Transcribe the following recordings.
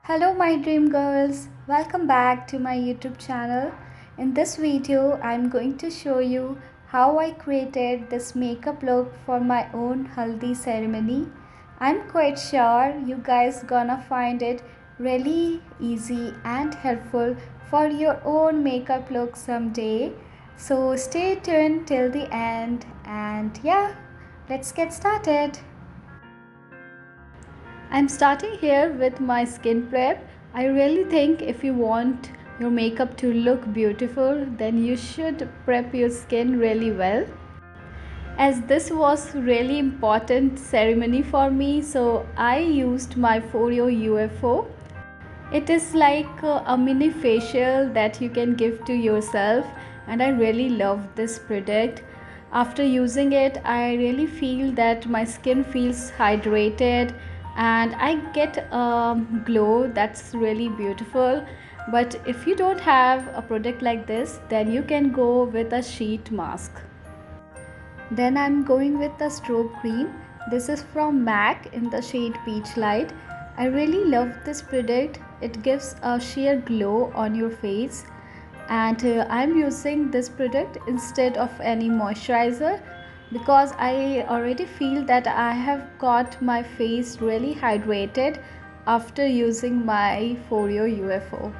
Hello my dream girls, welcome back to my YouTube channel. In this video, I'm going to show you how I created this makeup look for my own haldi ceremony. I'm quite sure you guys gonna find it really easy and helpful for your own makeup look someday. So stay tuned till the end and yeah, let's get started. I'm starting here with my skin prep. I really think if you want your makeup to look beautiful, then you should prep your skin really well. As this was really important ceremony for me, so I used my Foreo UFO. It is like a mini facial that you can give to yourself, and I really love this product. After using it, I really feel that my skin feels hydrated and I get a glow that's really beautiful. But if you don't have a product like this, then you can go with a sheet mask. Then I'm going with the strobe cream. This is from MAC in the shade Peach Light. I really love this product. It gives a sheer glow on your face, and I'm using this product instead of any moisturizer because I already feel that I have got my face really hydrated after using my Foreo UFO.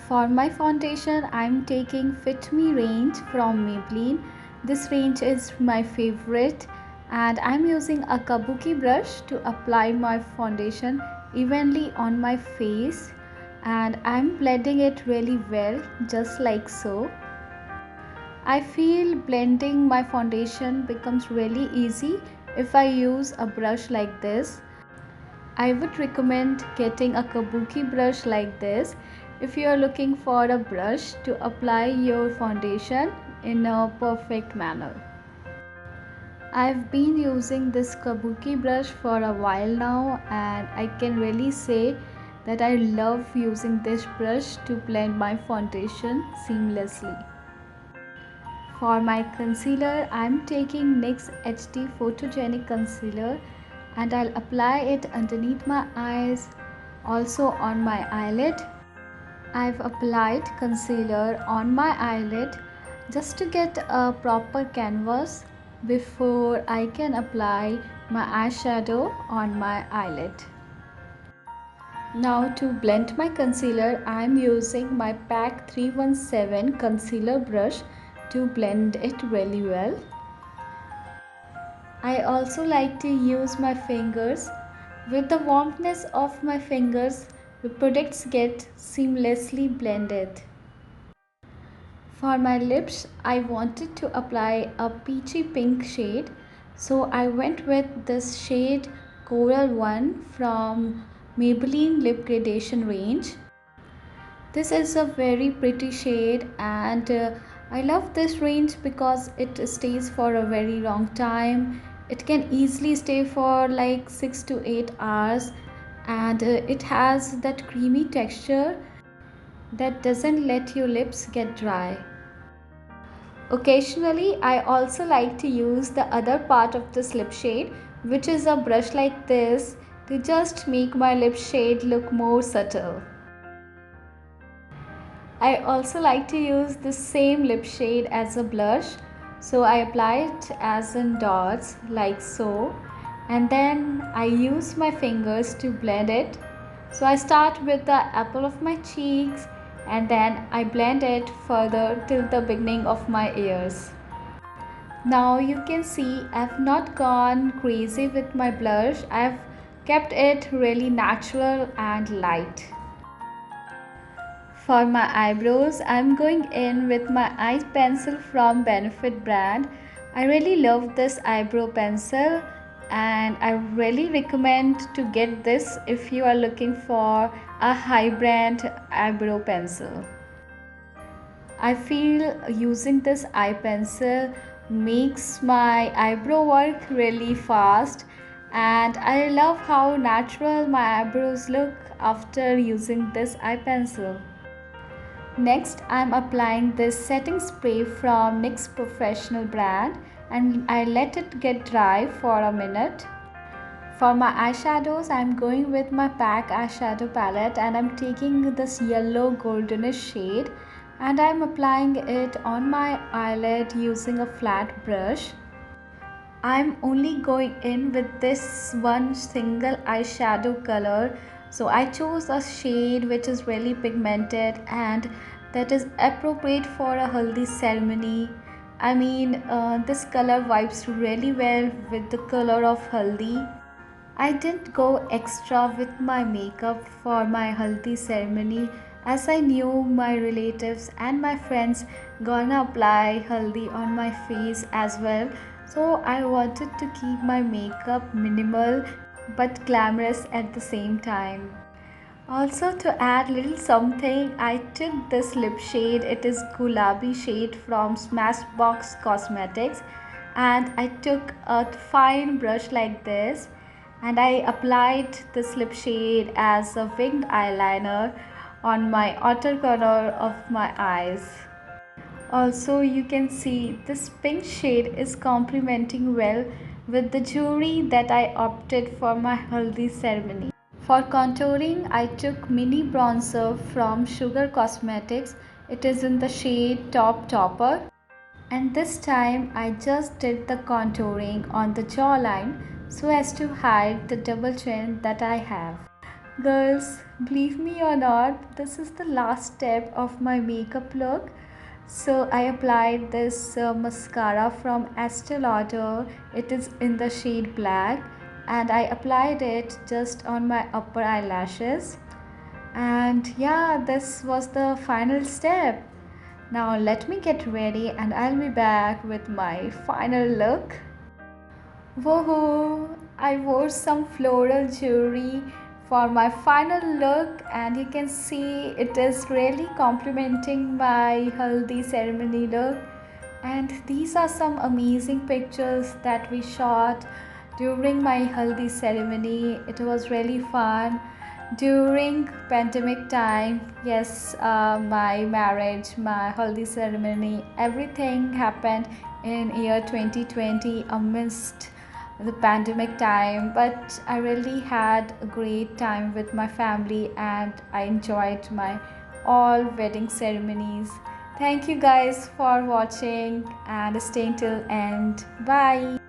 For my foundation, I'm taking Fit Me range from Maybelline. This range is my favorite and I'm using a kabuki brush to apply my foundation evenly on my face, and I'm blending it really well, just like so. I feel blending my foundation becomes really easy if I use a brush like this. I would recommend getting a kabuki brush like this if you are looking for a brush to apply your foundation in a perfect manner. I've been using this kabuki brush for a while now, and I can really say that I love using this brush to blend my foundation seamlessly. For my concealer, I'm taking NYX HD Photogenic Concealer and I'll apply it underneath my eyes, also on my eyelid. I've applied concealer on my eyelid just to get a proper canvas before I can apply my eyeshadow on my eyelid. Now to blend my concealer, I am using my PAC 317 concealer brush to blend it really well. I also like to use my fingers. With the warmness of my fingers, the products get seamlessly blended. For my lips, I wanted to apply a peachy pink shade, so I went with this shade Coral 1 from Maybelline Lip Gradation range. This is a very pretty shade, and I love this range because it stays for a very long time. It can easily stay for like 6 to 8 hours, and it has that creamy texture that doesn't let your lips get dry. Occasionally, I also like to use the other part of this lip shade, which is a brush like this, to just make my lip shade look more subtle. I also like to use the same lip shade as a blush, so I apply it as in dots like so, and then I use my fingers to blend it. So I start with the apple of my cheeks and then I blend it further till the beginning of my ears. Now you can see I've not gone crazy with my blush. I've kept it really natural and light. For my eyebrows, I'm going in with my eye pencil from Benefit brand. I really love this eyebrow pencil and I really recommend to get this if you are looking for a high brand eyebrow pencil. I feel using this eye pencil makes my eyebrow work really fast, and I love how natural my eyebrows look after using this eye pencil. Next, I am applying this setting spray from NYX Professional brand and I let it get dry for a minute. For my eyeshadows, I'm going with my PAC eyeshadow palette and I'm taking this yellow goldenish shade and I'm applying it on my eyelid using a flat brush. I'm only going in with this one single eyeshadow color. So I chose a shade which is really pigmented and that is appropriate for a haldi ceremony. I mean, this color vibes really well with the color of haldi. I didn't go extra with my makeup for my haldi ceremony as I knew my relatives and my friends gonna apply haldi on my face as well. So I wanted to keep my makeup minimal but glamorous at the same time. Also to add little something, I took this lip shade. It is Gulabi shade from Smashbox Cosmetics and I took a fine brush like this and I applied this lip shade as a winged eyeliner on my outer corner of my eyes. Also you can see this pink shade is complementing well with the jewelry that I opted for my haldi ceremony. For contouring, I took mini bronzer from Sugar Cosmetics. It is in the shade Top Topper. And this time I just did the contouring on the jawline so as to hide the double chin that I have. Girls, believe me or not, this is the last step of my makeup look. So I applied this mascara from Estee Lauder. It is in the shade black and I applied it just on my upper eyelashes. And yeah, this was the final step. Now let me get ready and I'll be back with my final look. Woohoo! I wore some floral jewelry for my final look and you can see it is really complementing my haldi ceremony look. And these are some amazing pictures that we shot during my haldi ceremony. It was really fun. During pandemic time, yes, my marriage, my haldi ceremony, everything happened in year 2020 amidst the pandemic time, but I really had a great time with my family and I enjoyed my all wedding ceremonies. Thank you guys for watching and staying till end. Bye.